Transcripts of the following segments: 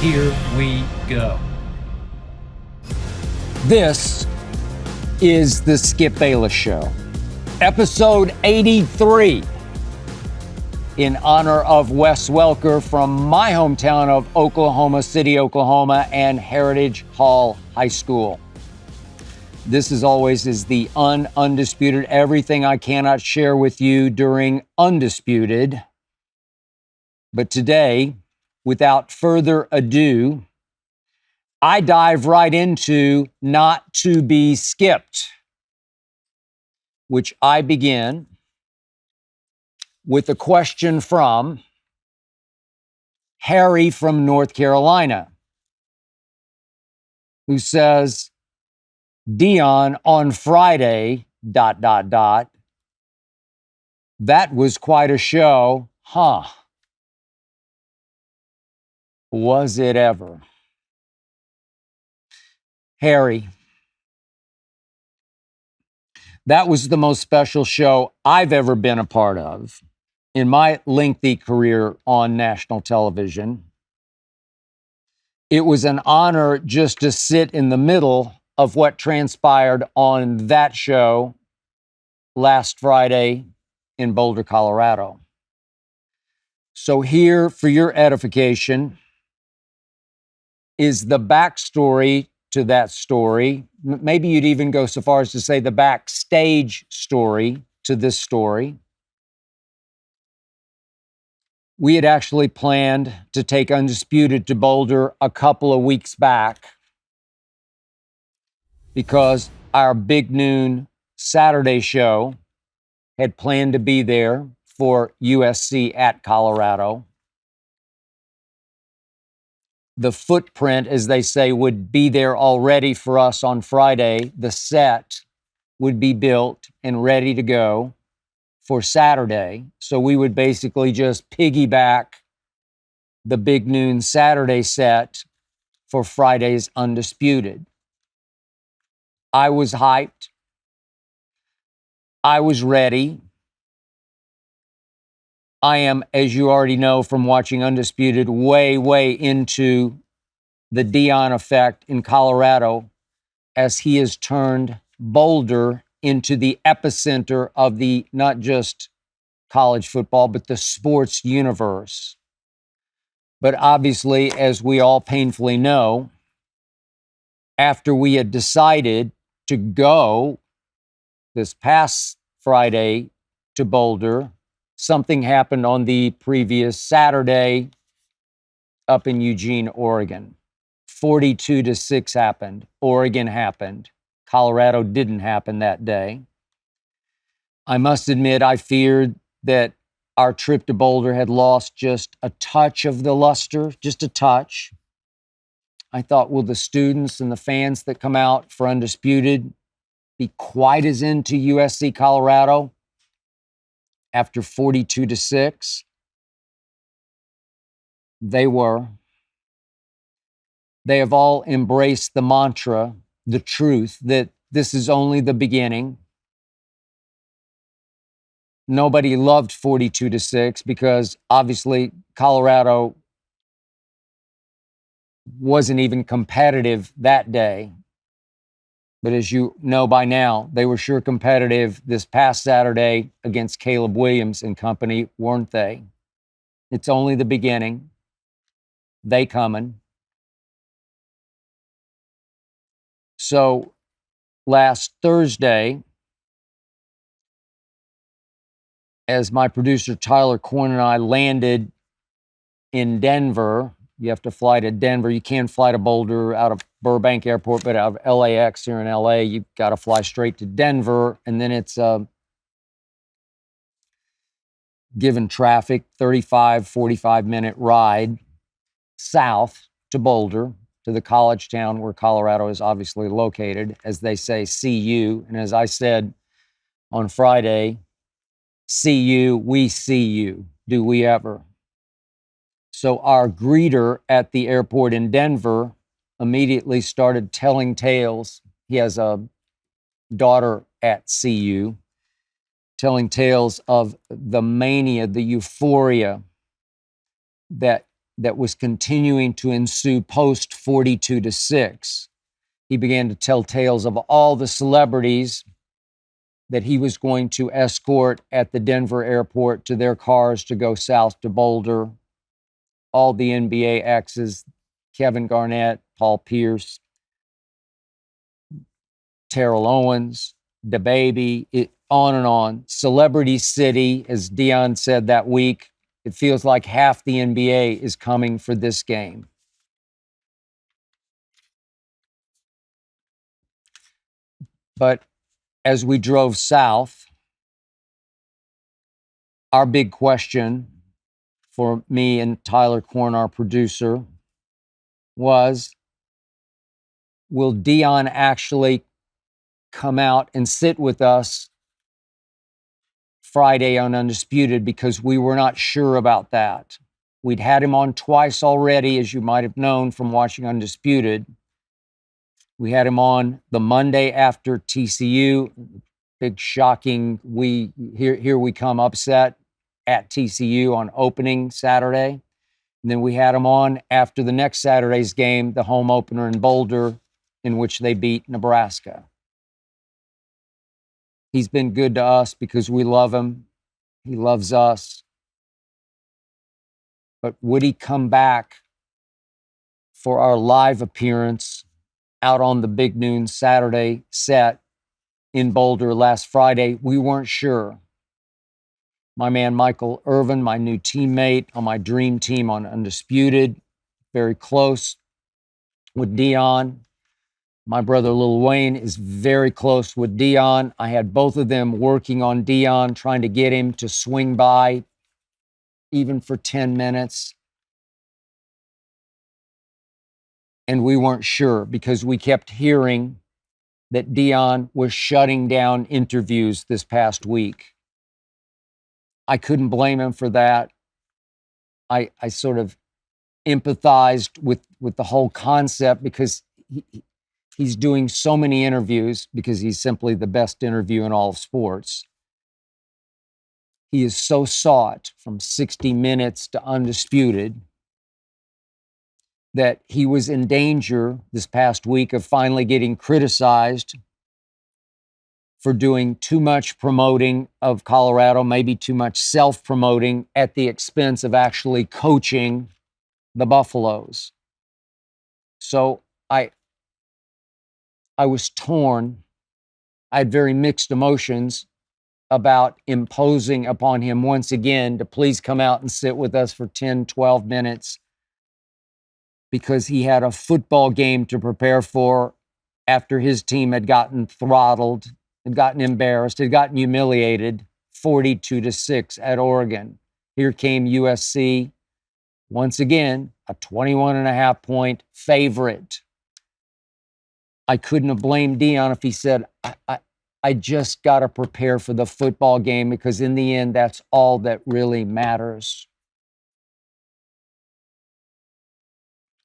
Here we go. This is the Skip Bayless Show, episode 83, in honor of Wes Welker from my hometown of Oklahoma City, Oklahoma, and Heritage Hall High School. This, as always, is the Undisputed, everything I cannot share with you during Undisputed. But today, without further ado, I dive right into Not to Be Skipped, which I begin with a question from Harry from North Carolina, who says, Deion on Friday, ... That was quite a show, huh? Was it ever? Harry, that was the most special show I've ever been a part of in my lengthy career on national television. It was an honor just to sit in the middle of what transpired on that show last Friday in Boulder, Colorado. So here, for your edification, is the backstory to that story. Maybe you'd even go so far as to say the backstage story to this story. We had actually planned to take Undisputed to Boulder a couple of weeks back because our Big Noon Saturday show had planned to be there for USC at Colorado. The footprint, as they say, would be there already for us on Friday. The set would be built and ready to go for Saturday. So we would basically just piggyback the Big Noon Saturday set for Friday's Undisputed. I was hyped. I was ready. I am, as you already know from watching Undisputed, way into the Deion effect in Colorado as he has turned Boulder into the epicenter of the not just college football, but the sports universe. But obviously, as we all painfully know, after we had decided to go this past Friday to Boulder, something happened on the previous Saturday up in Eugene, Oregon. 42-6 happened. Oregon happened. Colorado didn't happen that day. I must admit, I feared that our trip to Boulder had lost just a touch of the luster, just a touch. I thought, will the students and the fans that come out for Undisputed be quite as into USC Colorado after 42-6? They were. They have all embraced the mantra, the truth, that this is only the beginning. Nobody loved 42-6 because obviously Colorado wasn't even competitive that day. But as you know by now, they were sure competitive this past Saturday against Caleb Williams and company, weren't they? It's only the beginning. They coming. So last Thursday, as my producer Tyler Korn and I landed in Denver, you have to fly to Denver. You can fly to Boulder out of Burbank Airport, but out of LAX here in LA, you've got to fly straight to Denver. And then it's given traffic, 35, 45-minute ride south to Boulder, to the college town where Colorado is obviously located. As they say, CU. And as I said on Friday, CU, we see you. Do we ever? So our greeter at the airport in Denver immediately started telling tales. He has a daughter at CU, telling tales of the mania, the euphoria that that was continuing to ensue post 42-6. He began to tell tales of all the celebrities that he was going to escort at the Denver airport to their cars to go south to Boulder. All the NBA exes, Kevin Garnett, Paul Pierce, Terrell Owens, DaBaby, on and on. Celebrity City, as Deion said that week, it feels like half the NBA is coming for this game. But as we drove south, our big question for me and Tyler Korn, our producer, was, will Deion actually come out and sit with us Friday on Undisputed? Because we were not sure about that. We'd had him on twice already, as you might have known from watching Undisputed. We had him on the Monday after TCU, big shocking, here we come upset at TCU on opening Saturday. And then we had him on after the next Saturday's game, the home opener in Boulder, in which they beat Nebraska. He's been good to us because we love him. He loves us. But would he come back for our live appearance out on the Big Noon Saturday set in Boulder last Friday? We weren't sure. My man Michael Irvin, my new teammate on my dream team on Undisputed, very close with Deion. My brother Lil Wayne is very close with Deion. I had both of them working on Deion, trying to get him to swing by even for 10 minutes. And we weren't sure because we kept hearing that Deion was shutting down interviews this past week. I couldn't blame him for that. I sort of empathized with the whole concept because he's doing so many interviews because he's simply the best interview in all of sports. He is so sought from 60 Minutes to Undisputed that he was in danger this past week of finally getting criticized for doing too much promoting of Colorado, maybe too much self-promoting at the expense of actually coaching the Buffaloes. So I was torn. I had very mixed emotions about imposing upon him once again to please come out and sit with us for 10, 12 minutes because he had a football game to prepare for after his team had gotten throttled, had gotten embarrassed, had gotten humiliated 42-6 at Oregon. Here came USC, once again, a 21.5 point favorite. I couldn't have blamed Deion if he said, I just got to prepare for the football game because in the end, that's all that really matters.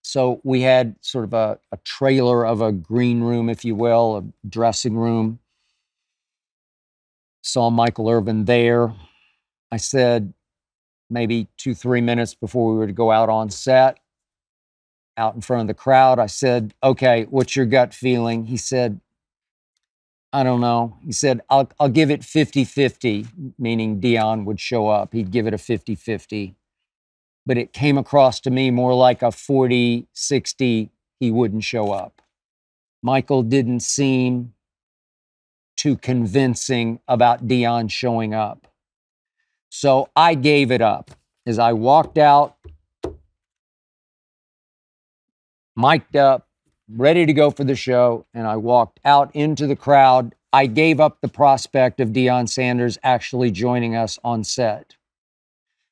So we had sort of a trailer of a green room, if you will, a dressing room. Saw Michael Irvin there. I said maybe 2-3 minutes before we were to go out on set, out in front of the crowd, I said, okay, what's your gut feeling? He said, I don't know. He said, I'll give it 50-50, meaning Deion would show up. He'd give it a 50-50. But it came across to me more like a 40-60, he wouldn't show up. Michael didn't seem too convincing about Deion showing up. So I gave it up. As I walked out, mic'd up, ready to go for the show, and I walked out into the crowd, I gave up the prospect of Deion Sanders actually joining us on set.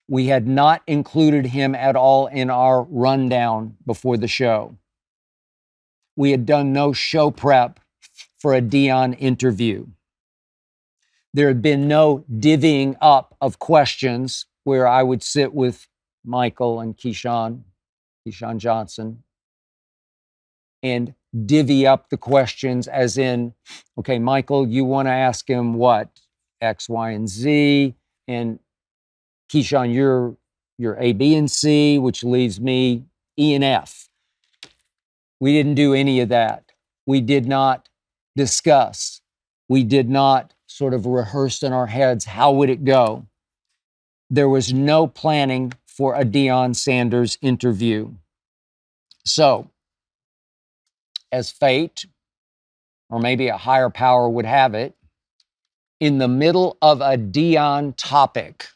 We had not included him at all in our rundown before the show. We had done no show prep for a Deion interview. There had been no divvying up of questions where I would sit with Michael and Keyshawn Johnson, and divvy up the questions as in, okay, Michael, you want to ask him what? X, Y, and Z. And Keyshawn, your A, B, and C, which leaves me E and F. We didn't do any of that. We did not discuss. We did not sort of rehearse in our heads how would it go. There was no planning for a Deion Sanders interview. So, as fate, or maybe a higher power would have it, in the middle of a Deion topic,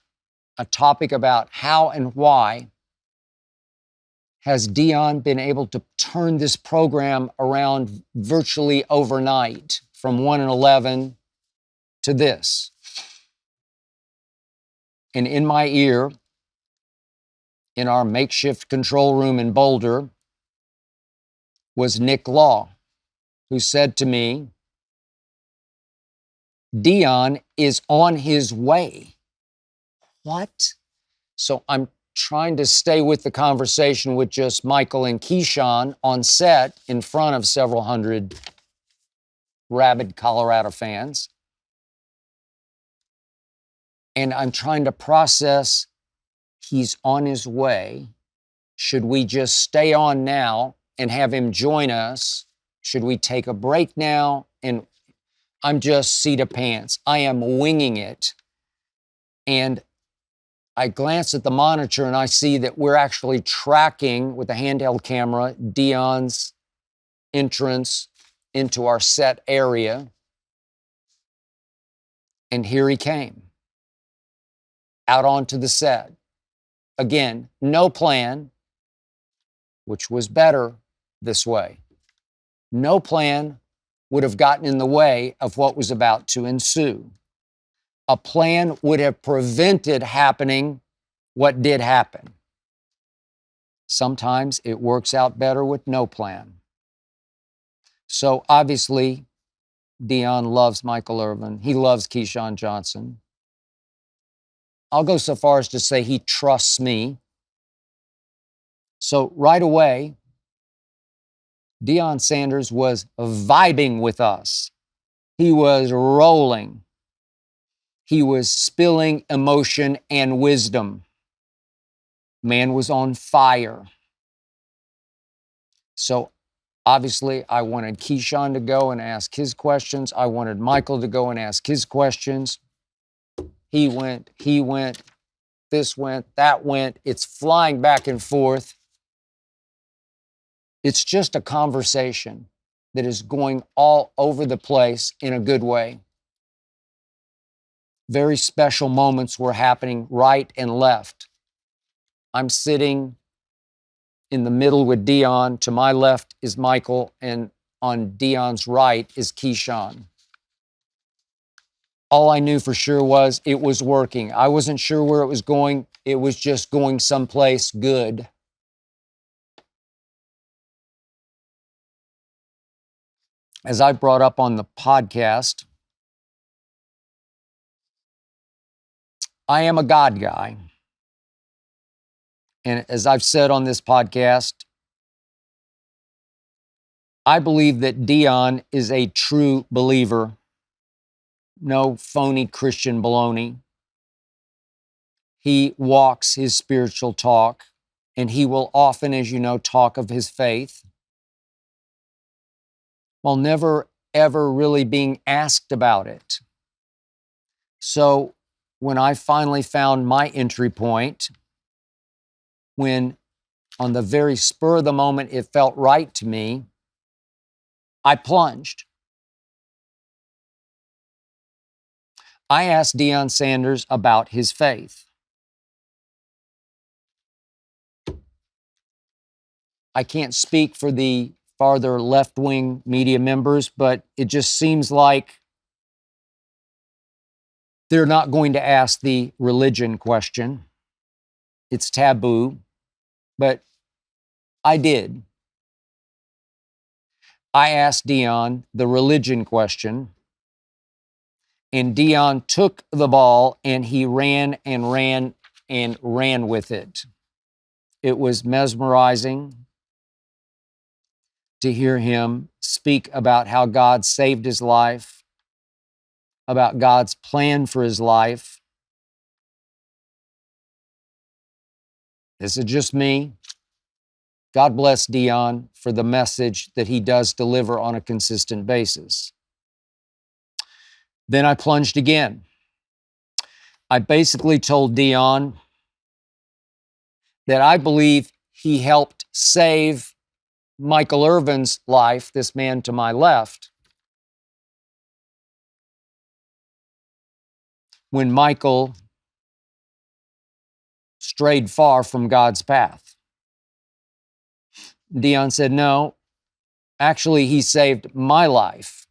a topic about how and why, has Deion been able to turn this program around virtually overnight from 1-11 to this. And in my ear, in our makeshift control room in Boulder, was Nick Law, who said to me, Deion is on his way. What? So I'm trying to stay with the conversation with just Michael and Keyshawn on set in front of several hundred rabid Colorado fans. And I'm trying to process, he's on his way. Should we just stay on now and have him join us? Should we take a break now? And I'm just seat of pants. I am winging it. And I glance at the monitor and I see that we're actually tracking with a handheld camera Deion's entrance into our set area. And here he came, out onto the set. Again, no plan, which was better this way. No plan would have gotten in the way of what was about to ensue. A plan would have prevented happening what did happen. Sometimes it works out better with no plan. So obviously, Deion loves Michael Irvin. He loves Keyshawn Johnson. I'll go so far as to say he trusts me. So right away, Deion Sanders was vibing with us. He was rolling. He was spilling emotion and wisdom. Man was on fire. So obviously, I wanted Keyshawn to go and ask his questions. I wanted Michael to go and ask his questions. He went, this went, that went. It's flying back and forth. It's just a conversation that is going all over the place in a good way. Very special moments were happening right and left. I'm sitting in the middle with Deion. To my left is Michael, and on Deion's right is Keyshawn. All I knew for sure was it was working. I wasn't sure where it was going. It was just going someplace good. As I brought up on the podcast, I am a God guy. And as I've said on this podcast, I believe that Deion is a true believer. No phony Christian baloney. He walks his spiritual talk, and he will often, as you know, talk of his faith, while never, ever really being asked about it. So when I finally found my entry point, when on the very spur of the moment it felt right to me, I plunged. I asked Deion Sanders about his faith. I can't speak for the farther left-wing media members, but it just seems like they're not going to ask the religion question. It's taboo, but I did. I asked Deion the religion question, and Deion took the ball and he ran and ran and ran with it. It was mesmerizing to hear him speak about how God saved his life, about God's plan for his life. This is just me. God bless Deion for the message that he does deliver on a consistent basis. Then I plunged again. I basically told Deion that I believe he helped save Michael Irvin's life, this man to my left, when Michael strayed far from God's path. Deion said, no, actually, he saved my life,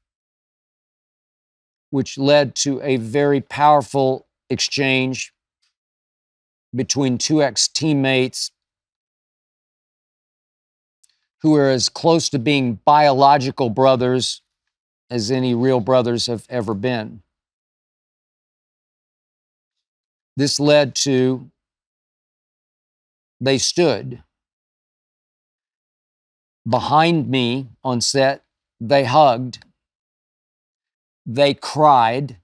which led to a very powerful exchange between two ex-teammates who are as close to being biological brothers as any real brothers have ever been. This led to, they stood behind me on set, they hugged, they cried,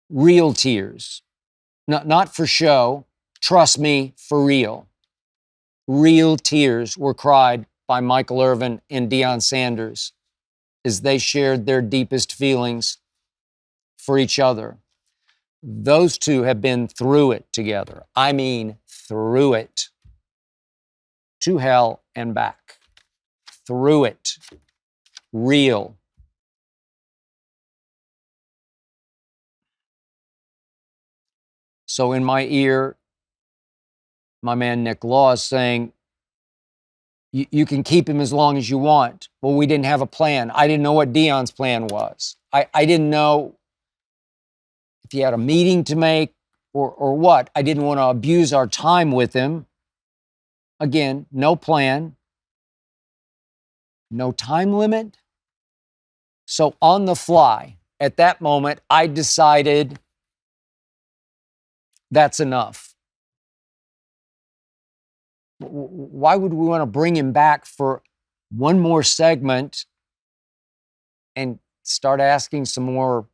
real tears, not for show, trust me, for real. Real tears were cried by Michael Irvin and Deion Sanders as they shared their deepest feelings for each other. Those two have been through it together. I mean, through it. To hell and back. Through it. Real. So in my ear, my man Nick Law is saying, you can keep him as long as you want. Well, we didn't have a plan. I didn't know what Deion's plan was. I didn't know if he had a meeting to make or what. I didn't want to abuse our time with him. Again, no plan, no time limit. So on the fly, at that moment, I decided that's enough. Why would we want to bring him back for one more segment and start asking some more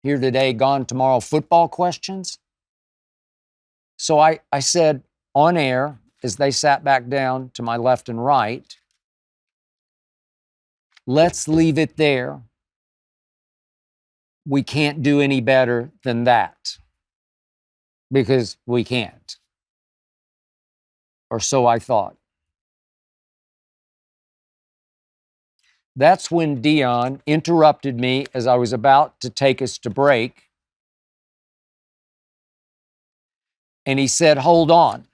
here today, gone tomorrow football questions? So I said on air, as they sat back down to my left and right, let's leave it there. We can't do any better than that, because we can't. Or so I thought. That's when Deion interrupted me as I was about to take us to break. And he said, hold on,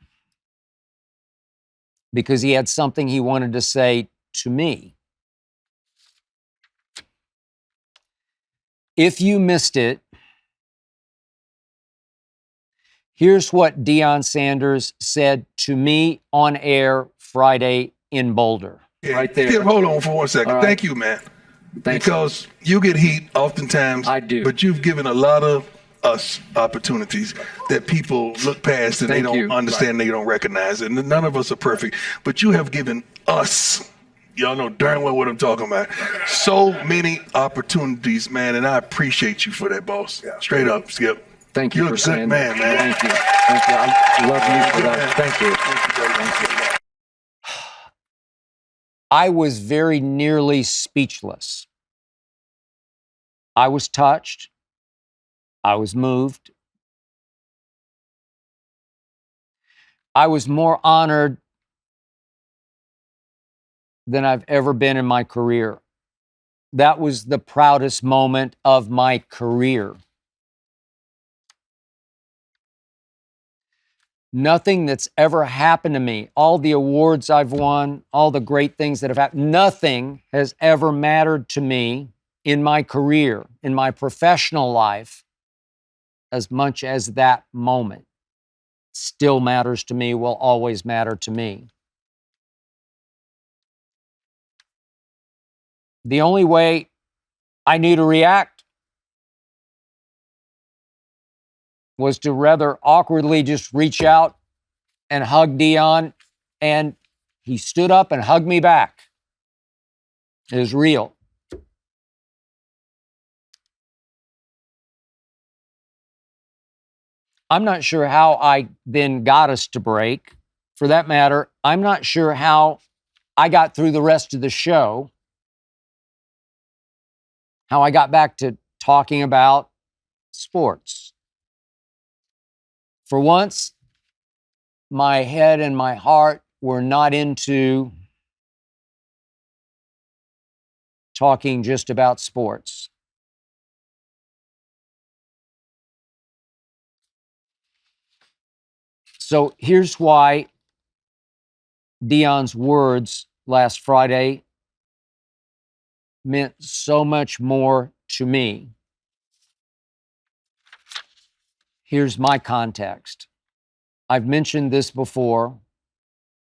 because he had something he wanted to say to me. If you missed it, here's what Deion Sanders said to me on air Friday in Boulder. Right there. Skip, hold on for 1 second. Right. Thank you, man. Because you get heat oftentimes. I do. But you've given a lot of us opportunities that people look past and they don't understand, they don't recognize it. And none of us are perfect. But you have given us, y'all know darn well what I'm talking about, so many opportunities, man, and I appreciate you for that, boss. Yeah. Straight up, Skip. Thank you. You're a good man, man. Thank you. Thank you. I love you for that. Thank you. Thank you. I was very nearly speechless. I was touched. I was moved. I was more honored than I've ever been in my career. That was the proudest moment of my career. Nothing that's ever happened to me, all the awards I've won, all the great things that have happened, nothing has ever mattered to me in my career, in my professional life, as much as that moment. Still matters to me, will always matter to me. The only way I knew to react was to rather awkwardly just reach out and hug Deion, and he stood up and hugged me back. It was real. I'm not sure how I then got us to break. For that matter, I'm not sure how I got through the rest of the show, how I got back to talking about sports. For once, my head and my heart were not into talking just about sports. So here's why Deion's words last Friday meant so much more to me. Here's my context. I've mentioned this before.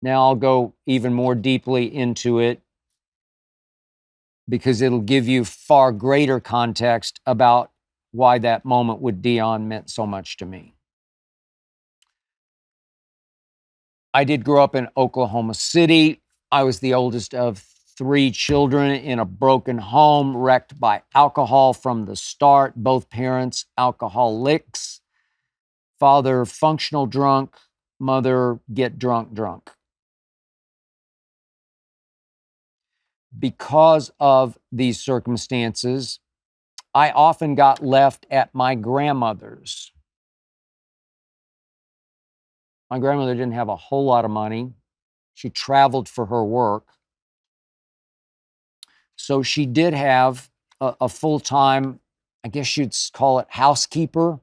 Now I'll go even more deeply into it because it'll give you far greater context about why that moment with Deion meant so much to me. I did grow up in Oklahoma City. I was the oldest of 3 children in a broken home, wrecked by alcohol from the start. Both parents alcoholics. Father functional drunk, mother get drunk. Because of these circumstances, I often got left at my grandmother's. My grandmother didn't have a whole lot of money. She traveled for her work. So she did have a full-time, I guess you'd call it housekeeper,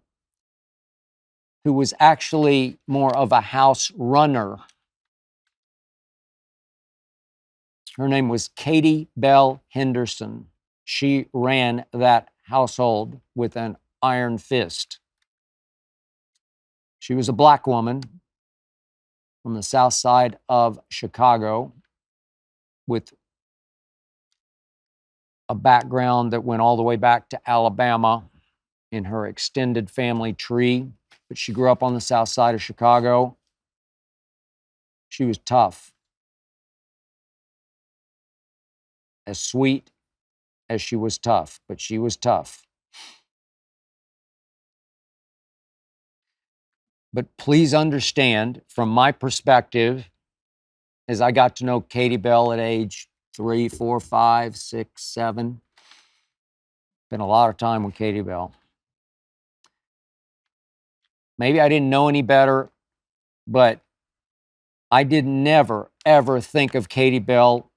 who was actually more of a house runner. Her name was Katie Bell Henderson. She ran that household with an iron fist. She was a black woman from the south side of Chicago with a background that went all the way back to Alabama in her extended family tree. But she grew up on the south side of Chicago. She was tough. As sweet as she was tough, but she was tough. But please understand, from my perspective, as I got to know Katie Bell at age 3, 4, 5, 6, 7, spent a lot of time with Katie Bell. Maybe I didn't know any better, but I did never, ever think of Katie Bell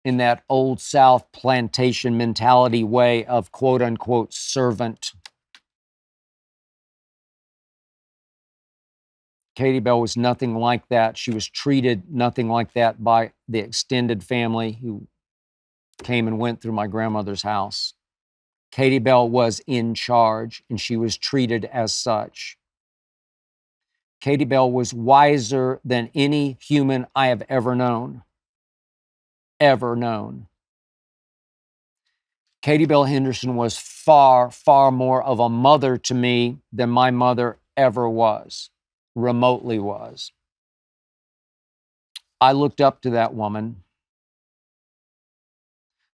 in that old South plantation mentality way of quote unquote servant. Katie Bell was nothing like that. She was treated nothing like that by the extended family who came and went through my grandmother's house. Katie Bell was in charge, and she was treated as such. Katie Bell was wiser than any human I have ever known. Ever known. Katie Bell Henderson was far, far more of a mother to me than my mother ever was, remotely was. I looked up to that woman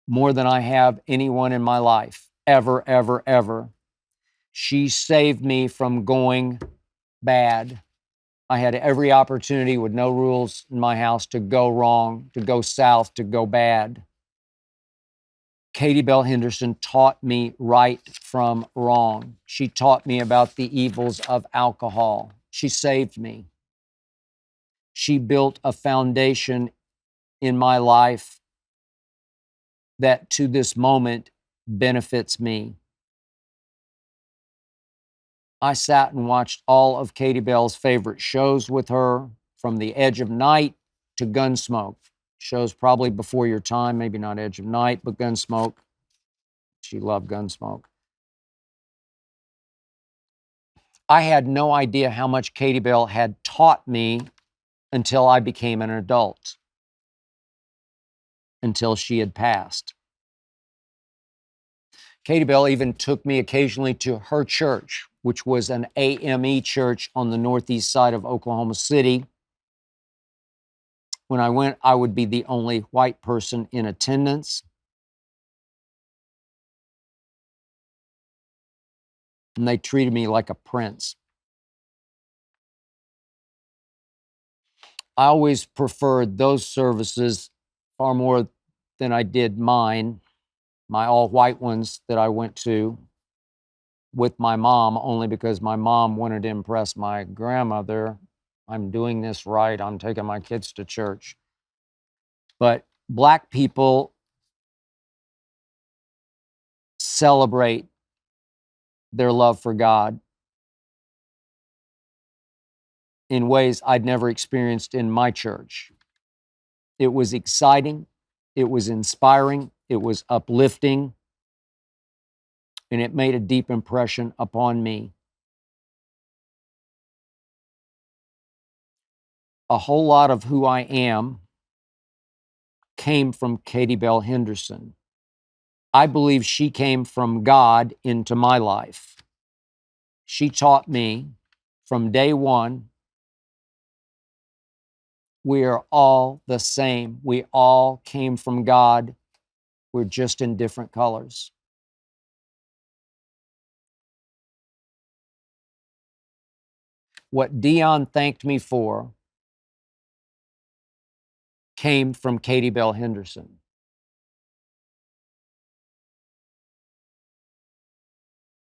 more than I have anyone in my life, ever, ever, ever. She saved me from going bad. I had every opportunity with no rules in my house to go wrong, to go south, to go bad. Katie Bell Henderson taught me right from wrong. She taught me about the evils of alcohol. She saved me. She built a foundation in my life that to this moment benefits me. I sat and watched all of Katie Bell's favorite shows with her, from The Edge of Night to Gunsmoke. Shows probably before your time, maybe not Edge of Night, but Gunsmoke. She loved Gunsmoke. I had no idea how much Katie Bell had taught me until I became an adult, until she had passed. Katie Bell even took me occasionally to her church, which was an AME church on the northeast side of Oklahoma City. When I went, I would be the only white person in attendance. and they treated me like a prince. I always preferred those services far more than I did mine, my all-white ones that I went to with my mom, only because my mom wanted to impress my grandmother. I'm doing this right. I'm taking my kids to church. But Black people celebrate their love for God in ways I'd never experienced in my church. It was exciting, it was inspiring, it was uplifting, and it made a deep impression upon me. A whole lot of who I am came from Katie Bell Henderson. I believe she came from God into my life. She taught me from day one, we are all the same. We all came from God. We're just in different colors. What Deion thanked me for came from Katie Bell Henderson.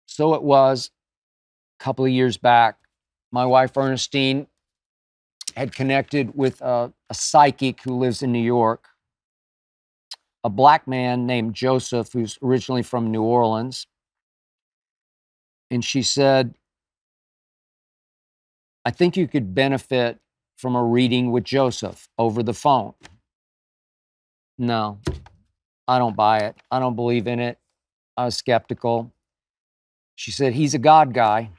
So it was a couple of years back. My wife, Ernestine, had connected with a psychic who lives in New York, a Black man named Joseph, who's originally from New Orleans. And she said, I think you could benefit from a reading with Joseph over the phone. No, I don't buy it. I don't believe in it. I was skeptical. She said, he's a God guy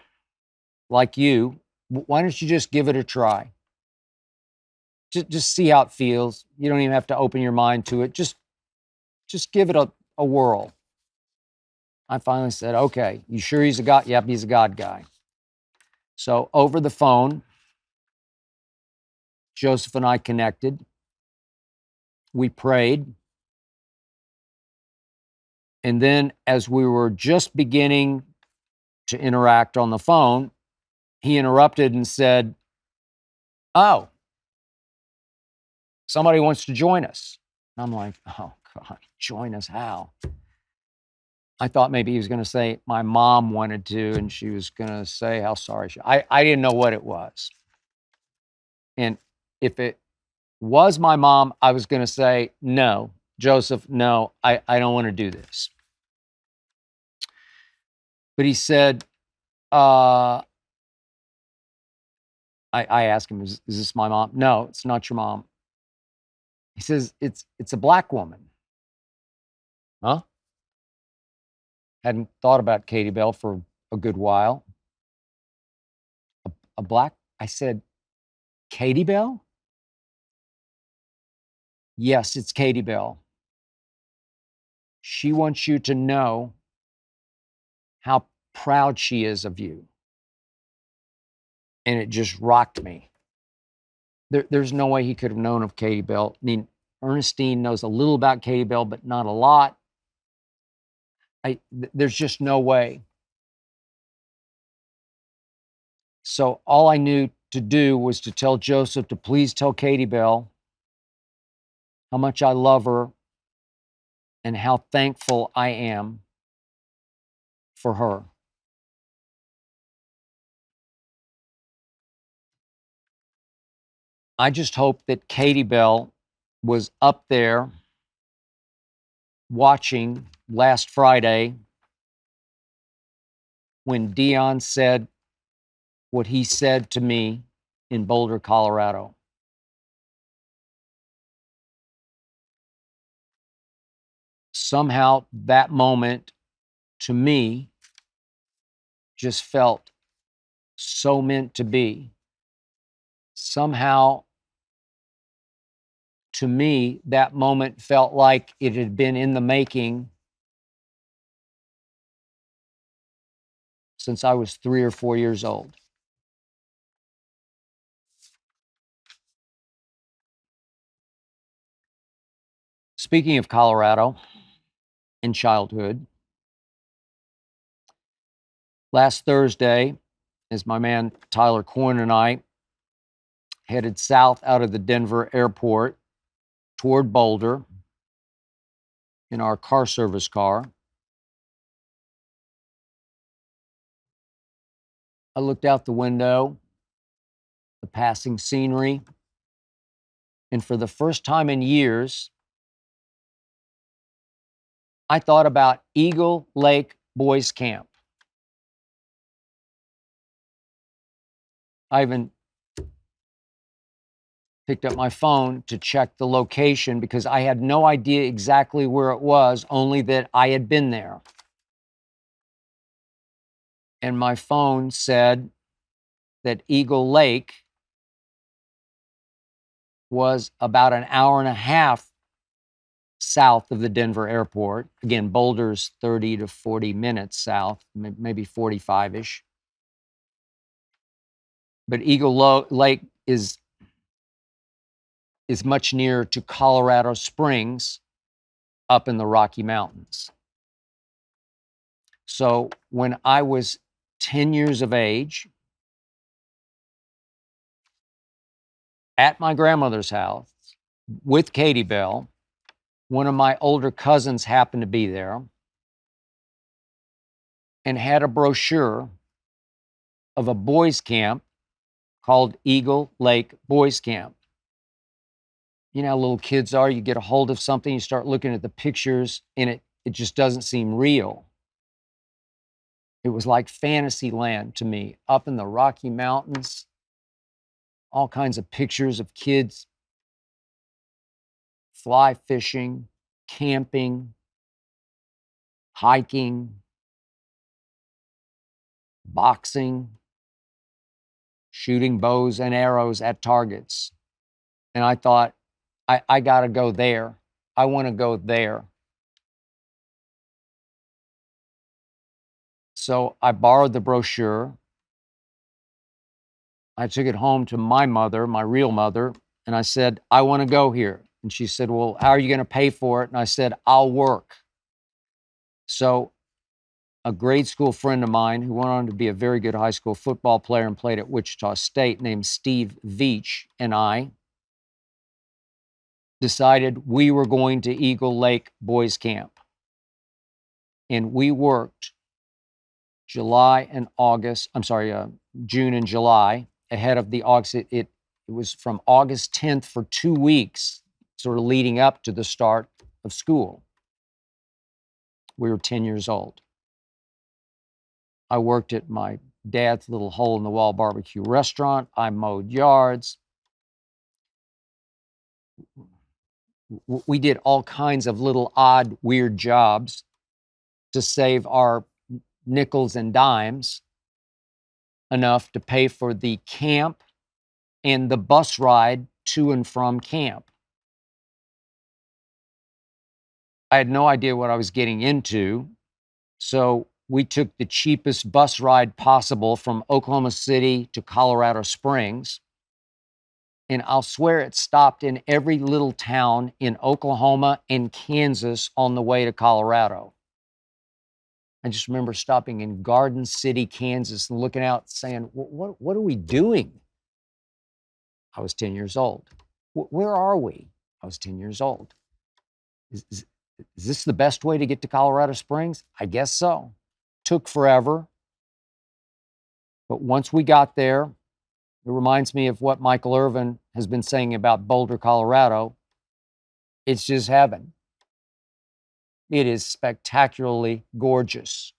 like you. Why don't you just give it a try? Just see how it feels. You don't even have to open your mind to it. Just give it a whirl. I finally said, okay, you sure he's a God? Yep, he's a God guy. So over the phone, Joseph and I connected. We prayed. And then as we were just beginning to interact on the phone, he interrupted and said, oh, somebody wants to join us. And I'm like, oh, God, join us how? I thought maybe he was going to say my mom wanted to, and she was going to say how sorry she. I didn't know what it was. And if it was my mom, I was going to say, no, Joseph, no, I don't want to do this. But he said, I asked him, is this my mom? No, it's not your mom. He says, it's a Black woman. Huh? Hadn't thought about Katie Bell for a good while. A Black? I said, Katie Bell? Yes, it's Katie Bell. She wants you to know how proud she is of you. And it just rocked me. There's no way he could have known of Katie Bell. I mean, Ernestine knows a little about Katie Bell, but not a lot. There's just no way. So all I knew to do was to tell Joseph to please tell Katie Bell how much I love her and how thankful I am for her. I just hope that Katie Bell was up there watching last Friday when Deion said what he said to me in Boulder, Colorado. Somehow that moment to me just felt so meant to be. Somehow to me that moment felt like it had been in the making since I was 3 or 4 years old. Speaking of Colorado and childhood, Last Thursday, as my man Tyler Corn and I headed south out of the Denver airport toward Boulder in our car service car, I looked out the window, the passing scenery, and for the first time in years, I thought about Eagle Lake Boys Camp. I even picked up my phone to check the location because I had no idea exactly where it was, only that I had been there. And my phone said that Eagle Lake was about an hour and a half south of the Denver airport. Again, Boulder's 30 to 40 minutes south, maybe 45-ish. But Eagle Lake is much nearer to Colorado Springs up in the Rocky Mountains. So when I was 10 years of age, at my grandmother's house with Katie Bell, one of my older cousins happened to be there and had a brochure of a boys' camp called Eagle Lake Boys Camp. You know how little kids are, you get a hold of something, you start looking at the pictures, and it just doesn't seem real. It was like fantasy land to me, up in the Rocky Mountains, all kinds of pictures of kids fly fishing, camping, hiking, boxing, shooting bows and arrows at targets. And I thought, I got to go there. I want to go there. So I borrowed the brochure. I took it home to my mother, my real mother, and I said, I want to go here. And she said, well, how are you going to pay for it? And I said, I'll work. So a grade school friend of mine who went on to be a very good high school football player and played at Wichita State named Steve Veach and I decided we were going to Eagle Lake Boys Camp. And we worked June and July ahead of the August. It was from August 10th for 2 weeks, sort of leading up to the start of school. We were 10 years old. I worked at my dad's little hole-in-the-wall barbecue restaurant. I mowed yards. We did all kinds of little odd, weird jobs to save our nickels and dimes enough to pay for the camp and the bus ride to and from camp. I had no idea what I was getting into, so we took the cheapest bus ride possible from Oklahoma City to Colorado Springs. And I'll swear it stopped in every little town in Oklahoma and Kansas on the way to Colorado. I just remember stopping in Garden City, Kansas, and looking out saying, what are we doing? I was 10 years old. Where are we? I was 10 years old. Is this the best way to get to Colorado Springs? I guess so. Took forever. But once we got there, it reminds me of what Michael Irvin has been saying about Boulder, Colorado. It's just heaven. It is spectacularly gorgeous.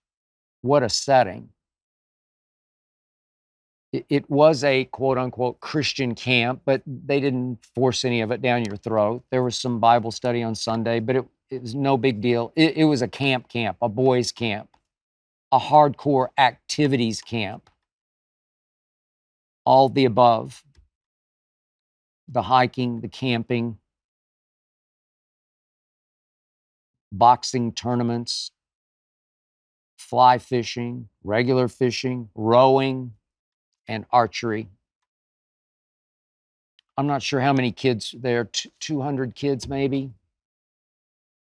What a setting. It was a quote-unquote Christian camp, but they didn't force any of it down your throat. There was some Bible study on Sunday, but it was no big deal. It was a camp, a boys' camp, a hardcore activities camp. All the above. The hiking, the camping, boxing tournaments, fly fishing, regular fishing, rowing, and archery. I'm not sure how many kids there, 200 kids maybe.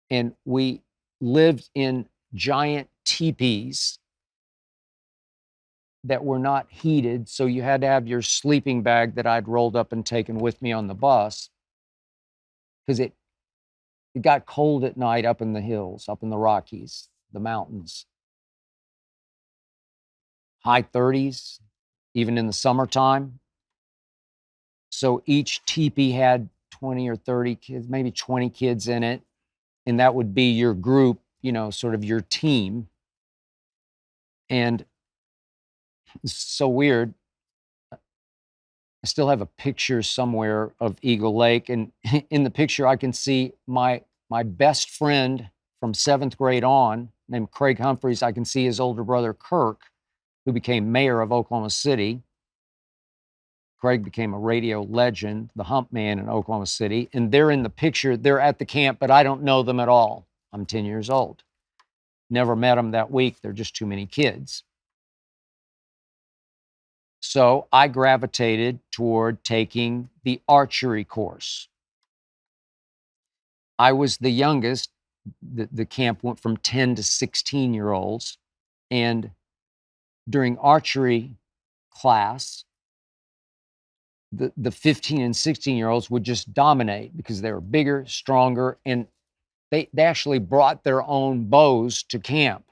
And we lived in giant teepees that were not heated, so you had to have your sleeping bag that I'd rolled up and taken with me on the bus, because it got cold at night up in the hills, up in the Rockies, the mountains. High 30s, even in the summertime. So each teepee had 20 or 30 kids, maybe 20 kids in it. And that would be your group, you know, sort of your team. And it's so weird. I still have a picture somewhere of Eagle Lake. And in the picture, I can see my best friend from 7th grade on, named Craig Humphreys. I can see his older brother, Kirk, who became mayor of Oklahoma City. Craig became a radio legend, the hump man in Oklahoma City. And they're in the picture. They're at the camp, but I don't know them at all. I'm 10 years old. Never met them that week. They're just too many kids. So I gravitated toward taking the archery course. I was the youngest. The camp went from 10 to 16-year-olds. And during archery class, the 15 and 16-year-olds would just dominate because they were bigger, stronger, and they actually brought their own bows to camp.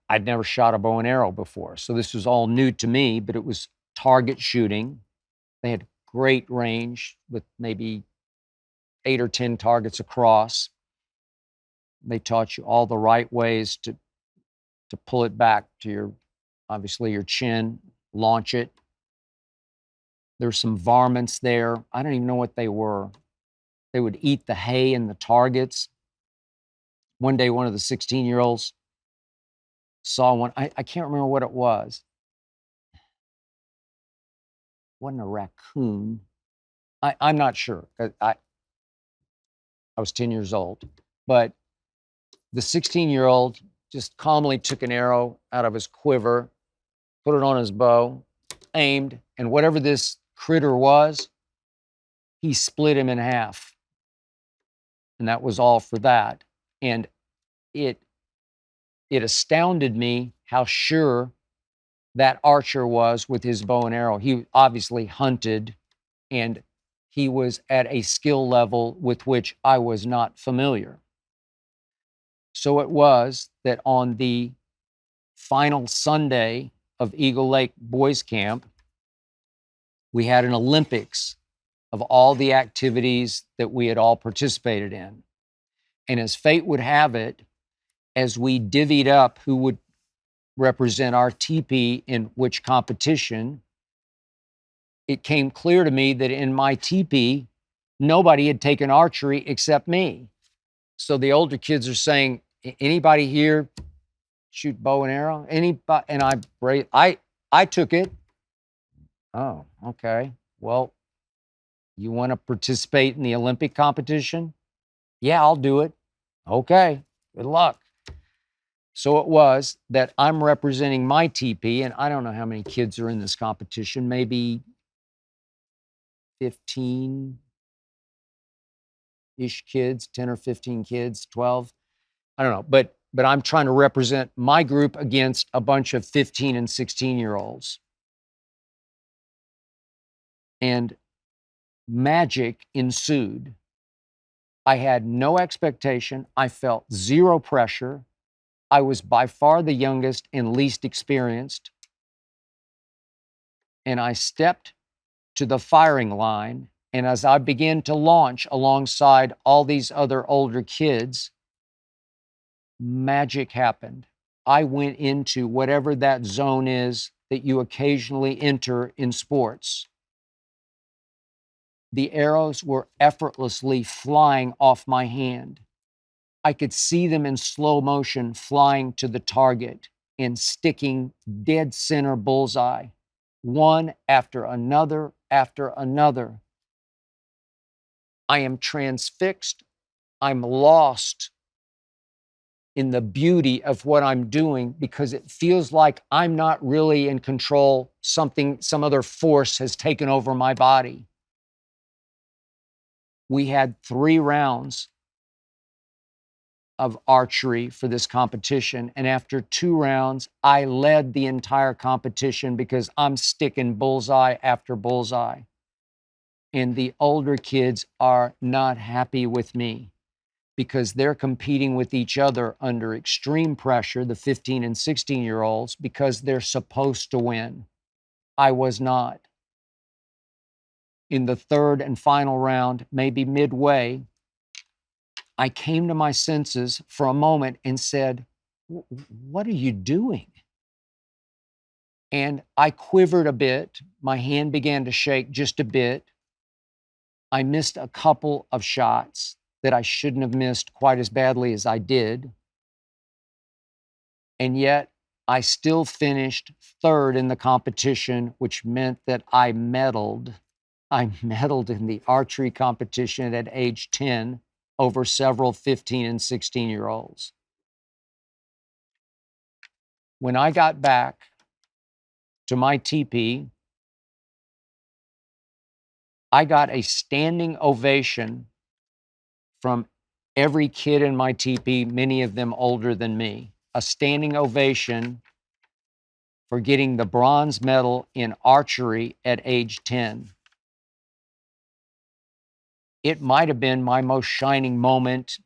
I'd never shot a bow and arrow before, so this was all new to me, but it was target shooting. They had great range with maybe 8 or 10 targets across. They taught you all the right ways to pull it back to obviously your chin, launch it. There's some varmints there. I don't even know what they were. They would eat the hay and the targets. One day, one of the 16-year-olds saw one. I can't remember what it was. It wasn't a raccoon. I'm not sure. I was 10 years old. But the 16-year-old just calmly took an arrow out of his quiver, put it on his bow, aimed, and whatever this critter was, he split him in half. And that was all for that. And it astounded me how sure that archer was with his bow and arrow. He obviously hunted, and he was at a skill level with which I was not familiar. So it was that on the final Sunday of Eagle Lake Boys Camp, we had an Olympics of all the activities that we had all participated in. And as fate would have it, as we divvied up who would represent our teepee in which competition, it came clear to me that in my teepee, nobody had taken archery except me. So the older kids are saying, anybody here shoot bow and arrow? Anybody? And I took it. Oh, okay. Well, you want to participate in the Olympic competition? Yeah, I'll do it. Okay, good luck. So it was that I'm representing my teepee, and I don't know how many kids are in this competition, maybe 15-ish kids, 10 or 15 kids, 12. I don't know, but I'm trying to represent my group against a bunch of 15 and 16-year-olds. And magic ensued. I had no expectation. I felt zero pressure. I was by far the youngest and least experienced. And I stepped to the firing line. And as I began to launch alongside all these other older kids, magic happened. I went into whatever that zone is that you occasionally enter in sports. The arrows were effortlessly flying off my hand. I could see them in slow motion flying to the target and sticking dead center bullseye, one after another after another. I am transfixed. I'm lost in the beauty of what I'm doing because it feels like I'm not really in control. Some other force has taken over my body. We had 3 rounds. of archery for this competition. And after 2 rounds, I led the entire competition because I'm sticking bullseye after bullseye. And the older kids are not happy with me because they're competing with each other under extreme pressure, the 15 and 16-year-olds, because they're supposed to win. I was not. In the 3rd and final round, maybe midway, I came to my senses for a moment and said, "What are you doing?" And I quivered a bit. My hand began to shake just a bit. I missed a couple of shots that I shouldn't have missed quite as badly as I did. And yet, I still finished 3rd in the competition, which meant that I medaled. I medaled in the archery competition at age 10 over several 15 and 16-year-olds. When I got back to my teepee, I got a standing ovation from every kid in my teepee, many of them older than me. A standing ovation for getting the bronze medal in archery at age 10. It might have been my most shining moment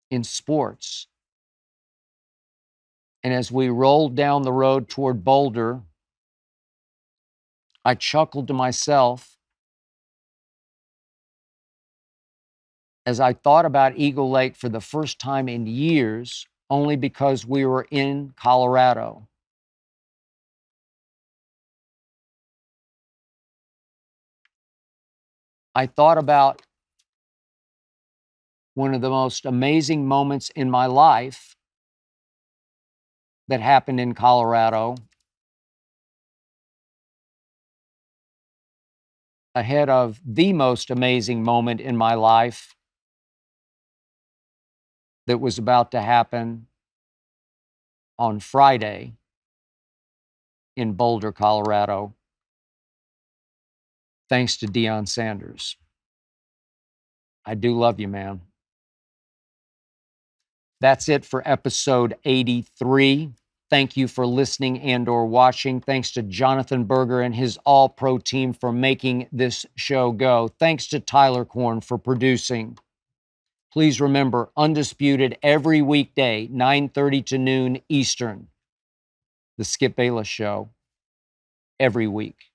in sports. And as we rolled down the road toward Boulder, I chuckled to myself as I thought about Eagle Lake for the first time in years, only because we were in Colorado. I thought about one of the most amazing moments in my life that happened in Colorado, ahead of the most amazing moment in my life that was about to happen on Friday in Boulder, Colorado, thanks to Deion Sanders. I do love you, man. That's it for episode 83. Thank you for listening and or watching. Thanks to Jonathan Berger and his all-pro team for making this show go. Thanks to Tyler Korn for producing. Please remember, Undisputed every weekday, 9:30 to noon Eastern. The Skip Bayless Show every week.